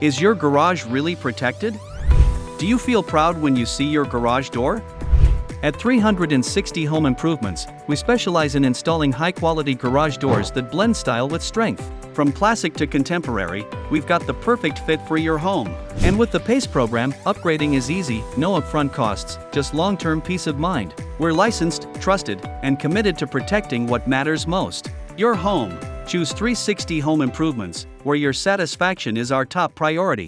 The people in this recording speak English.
Is your garage really protected? Do you feel proud when you see your garage door? At 360 Home Improvements, we specialize in installing high-quality garage doors that blend style with strength. From classic to contemporary, we've got the perfect fit for your home. And with the PACE program, upgrading is easy, no upfront costs, just long-term peace of mind. We're licensed, trusted, and committed to protecting what matters most: your home. Choose 360 Home Improvements, where your satisfaction is our top priority.